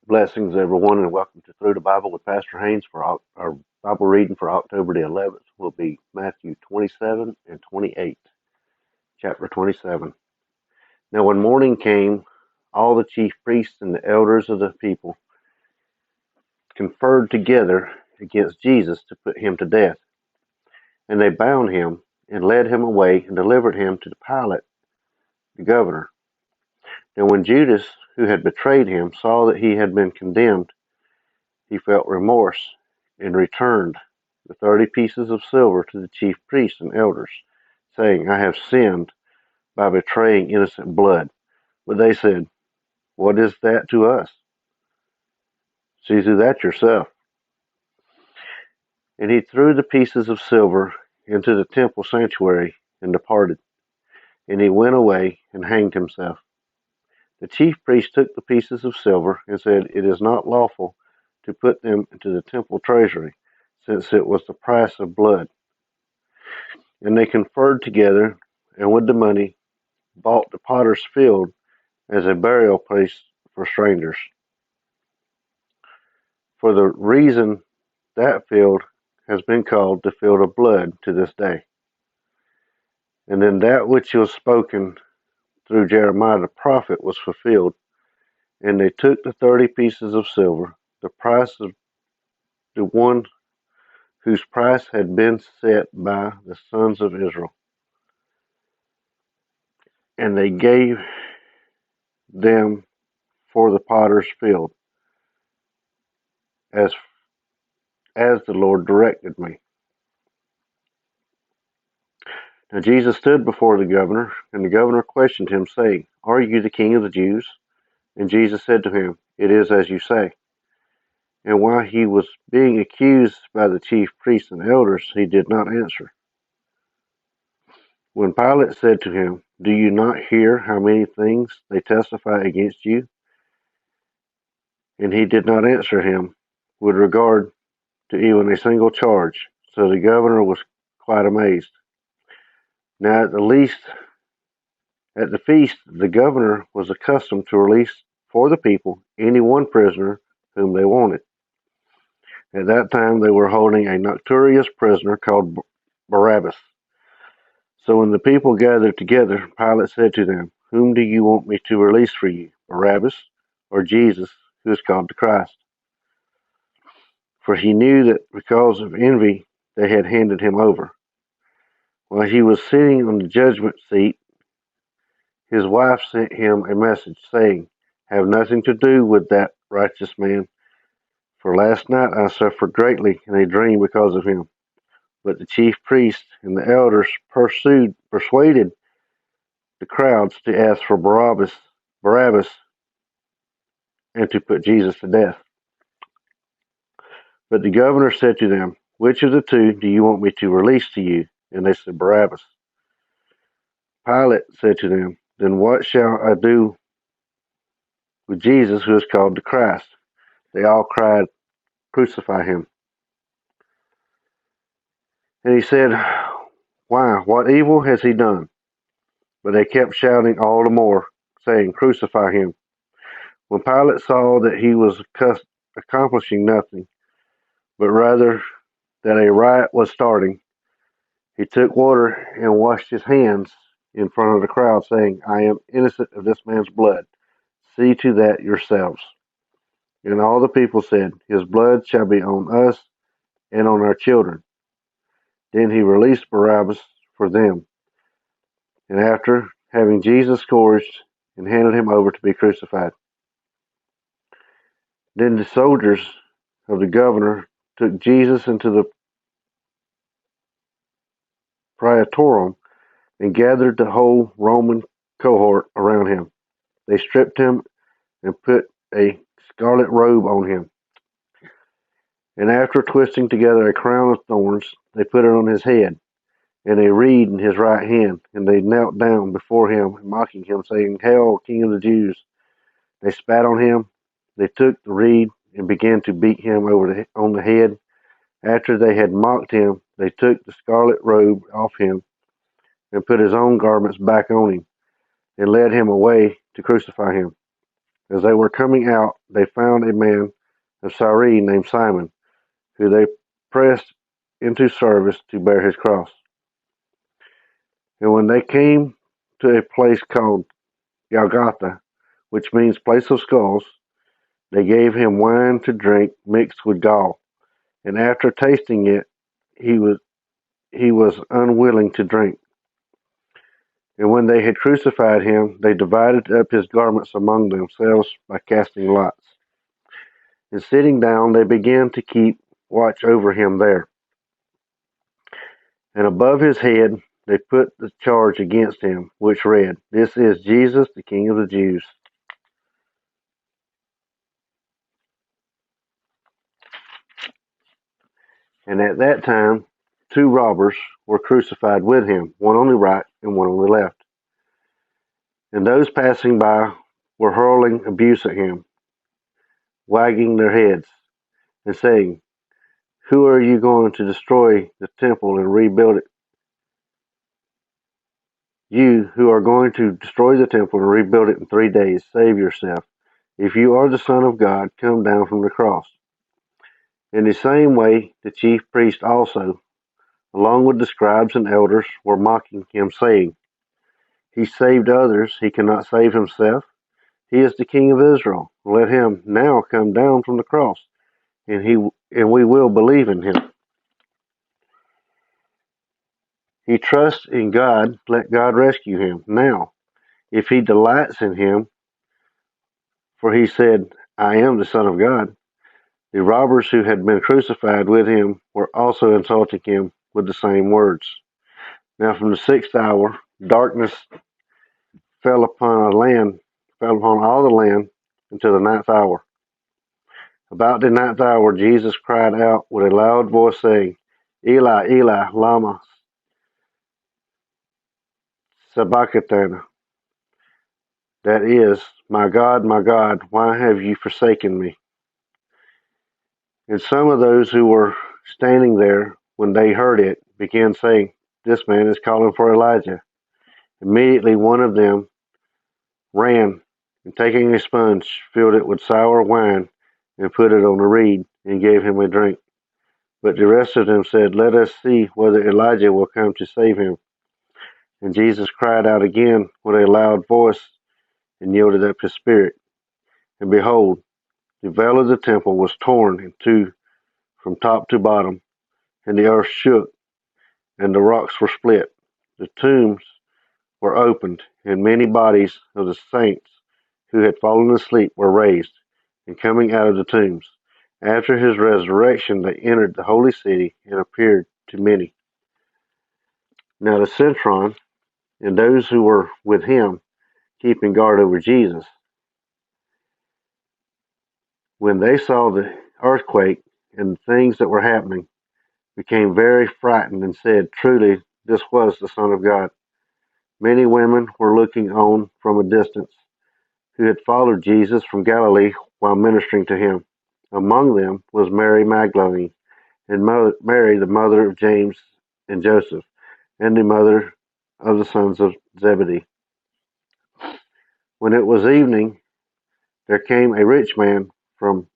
Blessings, everyone, and welcome to Through the Bible with Pastor Haynes. For our Bible reading for October the 11th will be Matthew 27 and 28, chapter 27. Now, when morning came, all the chief priests and the elders of the people conferred together against Jesus to put him to death. And they bound him and led him away and delivered him to Pilate, the governor. And when Judas, who had betrayed him, saw that he had been condemned, he felt remorse and returned the 30 pieces of silver to the chief priests and elders, saying, I have sinned by betraying innocent blood. But they said, What is that to us? See to that yourself. And he threw the pieces of silver into the temple sanctuary and departed. And he went away and hanged himself. The chief priests took the pieces of silver and said, It is not lawful to put them into the temple treasury, since it was the price of blood. And they conferred together, and with the money bought the potter's field as a burial place for strangers. For the reason that field has been called the field of blood to this day. And then that which was spoken through Jeremiah the prophet was fulfilled. And they took the 30 pieces of silver, the price of the one whose price had been set by the sons of Israel. And they gave them for the potter's field, as the Lord directed me. Now Jesus stood before the governor, and the governor questioned him, saying, Are you the king of the Jews? And Jesus said to him, It is as you say. And while he was being accused by the chief priests and elders, he did not answer. When Pilate said to him, Do you not hear how many things they testify against you? And he did not answer him with regard to even a single charge. So the governor was quite amazed. Now at the feast, the governor was accustomed to release for the people any one prisoner whom they wanted. At that time, they were holding a notorious prisoner called Barabbas. So when the people gathered together, Pilate said to them, Whom do you want me to release for you, Barabbas or Jesus, who is called the Christ? For he knew that because of envy they had handed him over. While he was sitting on the judgment seat, his wife sent him a message saying, Have nothing to do with that righteous man, for last night I suffered greatly in a dream because of him. But the chief priests and the elders persuaded the crowds to ask for Barabbas, and to put Jesus to death. But the governor said to them, Which of the two do you want me to release to you? And they said, Barabbas. Pilate said to them, Then what shall I do with Jesus, who is called the Christ? They all cried, Crucify him. And he said, Why, what evil has he done? But they kept shouting all the more, saying, Crucify him. When Pilate saw that he was accomplishing nothing, but rather that a riot was starting, he took water and washed his hands in front of the crowd, saying, I am innocent of this man's blood. See to that yourselves. And all the people said, His blood shall be on us and on our children. Then he released Barabbas for them. And after having Jesus scourged, and handed him over to be crucified. Then the soldiers of the governor took Jesus into the praetorium and gathered the whole Roman cohort around him. They stripped him and put a scarlet robe on him. And after twisting together a crown of thorns, they put it on his head, and a reed in his right hand. And they knelt down before him, mocking him, saying, Hail, King of the Jews! They spat on him. They took the reed and began to beat him on the head. After they had mocked him, they took the scarlet robe off him and put his own garments back on him, and led him away to crucify him. As they were coming out, they found a man of Cyrene named Simon, who they pressed into service to bear his cross. And when they came to a place called Golgotha, which means place of skulls, they gave him wine to drink mixed with gall, and after tasting it, he was unwilling to drink. And when they had crucified him, they divided up his garments among themselves by casting lots. And sitting down, they began to keep watch over him there. And above his head they put the charge against him, which read, "This is Jesus, the King of the Jews." And at that time 2 robbers were crucified with him, one on the right and one on the left. And those passing by were hurling abuse at him, wagging their heads, and saying, "Who are you going to destroy the temple and rebuild it? You who are going to destroy the temple and rebuild it in 3 days, save yourself. If you are the Son of God, come down from the cross." In the same way, the chief priests also, along with the scribes and elders, were mocking him, saying, "He saved others, he cannot save himself. He is the King of Israel. Let him now come down from the cross, and we will believe in him. He trusts in God, let God rescue him now, if he delights in him, for he said, 'I am the Son of God.'" The robbers who had been crucified with him were also insulting him with the same words. Now from the 6th hour, darkness fell fell upon all the land until the 9th hour. About the 9th hour, Jesus cried out with a loud voice, saying, "Eli, Eli, lama sabachthani," that is, my God, why have you forsaken me?" And some of those who were standing there, when they heard it, began saying, "This man is calling for Elijah." Immediately one of them ran, and taking a sponge, filled it with sour wine, and put it on a reed, and gave him a drink. But the rest of them said, "Let us see whether Elijah will come to save him." And Jesus cried out again with a loud voice, and yielded up his spirit. And behold, the veil of the temple was torn in two from top to bottom, and the earth shook, and the rocks were split. The tombs were opened, and many bodies of the saints who had fallen asleep were raised, and coming out of the tombs. After his resurrection, they entered the holy city and appeared to many. Now the centurion and those who were with him, keeping guard over Jesus, when they saw the earthquake and the things that were happening, became very frightened and said, "Truly, this was the Son of God." Many women were looking on from a distance, who had followed Jesus from Galilee while ministering to him. Among them was Mary Magdalene, and Mary, the mother of James and Joseph, and the mother of the sons of Zebedee. When it was evening, there came a rich man from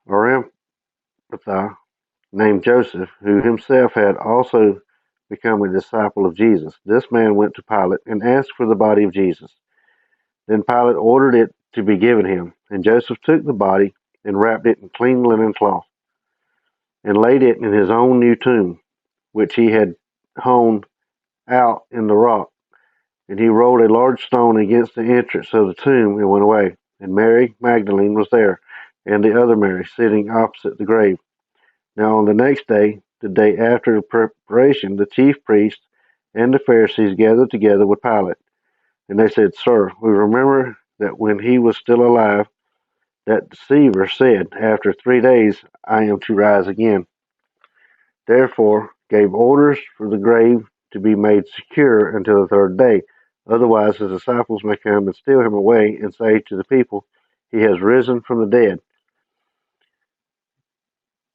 Arimathea named Joseph, who himself had also become a disciple of Jesus. This man went to Pilate and asked for the body of Jesus. Then Pilate ordered it to be given him, and Joseph took the body and wrapped it in clean linen cloth, and laid it in his own new tomb, which he had hewn out in the rock. And he rolled a large stone against the entrance of the tomb and went away. And Mary Magdalene was there, and the other Mary, sitting opposite the grave. Now on the next day, the day after the preparation, the chief priests and the Pharisees gathered together with Pilate. And they said, "Sir, we remember that when he was still alive, that deceiver said, 'After 3 days I am to rise again.' Therefore gave orders for the grave to be made secure until the 3rd day. Otherwise his disciples may come and steal him away and say to the people, 'He has risen from the dead.'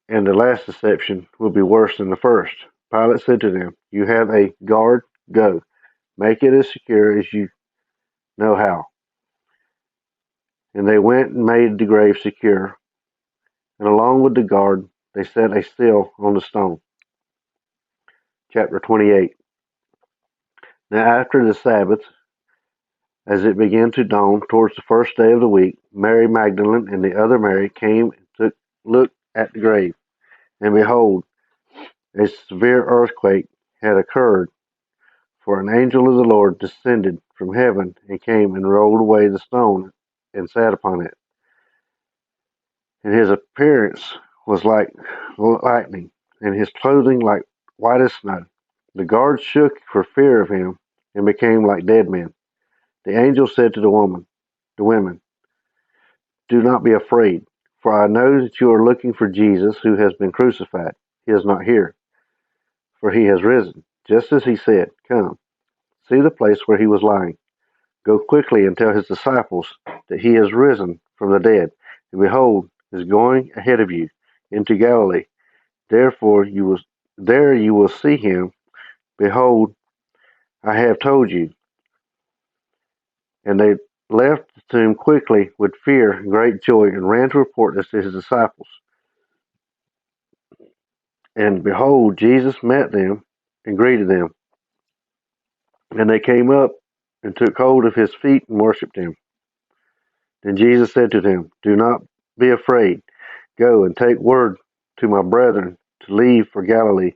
And the last deception will be worse than the first." Pilate said to them, "You have a guard, go. Make it as secure as you know how." And they went and made the grave secure, and along with the guard they set a seal on the stone. Chapter 28. Now after the Sabbath, as it began to dawn towards the first day of the week, Mary Magdalene and the other Mary came and looked at the grave. And behold, a severe earthquake had occurred, for an angel of the Lord descended from heaven and came and rolled away the stone and sat upon it. And his appearance was like lightning, and his clothing like white as snow. The guards shook for fear of him and became like dead men. The angel said to the women, "Do not be afraid, for I know that you are looking for Jesus who has been crucified. He is not here, for he has risen, just as he said. Come, see the place where he was lying. Go quickly and tell his disciples that he is risen from the dead, and behold, is going ahead of you into Galilee. There you will see him. Behold, I have told you." And they left the tomb quickly with fear and great joy, and ran to report this to his disciples. And behold, Jesus met them and greeted them. And they came up and took hold of his feet and worshipped him. Then Jesus said to them, "Do not be afraid. Go and take word to my brethren to leave for Galilee,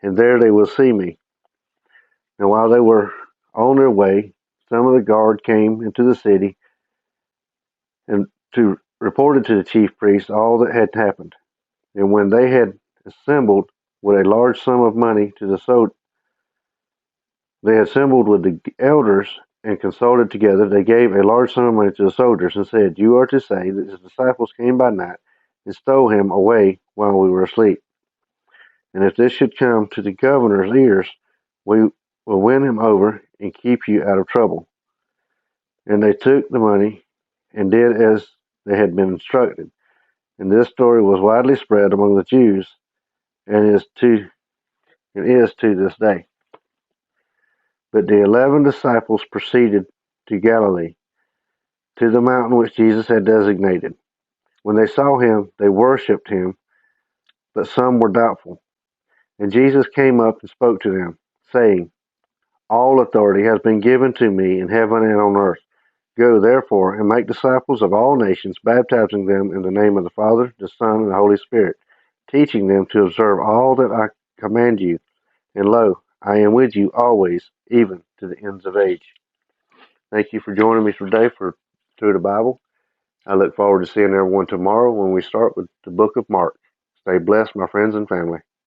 and there they will see me." And while they were on their way, some of the guard came into the city and reported to the chief priests all that had happened. And when they had assembled with a large sum of money to they assembled with the elders and consulted together. They gave a large sum of money to the soldiers and said, "You are to say that his disciples came by night and stole him away while we were asleep. And if this should come to the governor's ears, we will win him over and keep you out of trouble." And they took the money and did as they had been instructed. And this story was widely spread among the Jews and is to this day. But the 11 disciples proceeded to Galilee, to the mountain which Jesus had designated. When they saw him, they worshipped him, but some were doubtful. And Jesus came up and spoke to them, saying, "All authority has been given to me in heaven and on earth. Go, therefore, and make disciples of all nations, baptizing them in the name of the Father, the Son, and the Holy Spirit, teaching them to observe all that I command you. And lo, I am with you always, even to the ends of age." Thank you for joining me today for Through the Bible. I look forward to seeing everyone tomorrow when we start with the book of Mark. Stay blessed, my friends and family.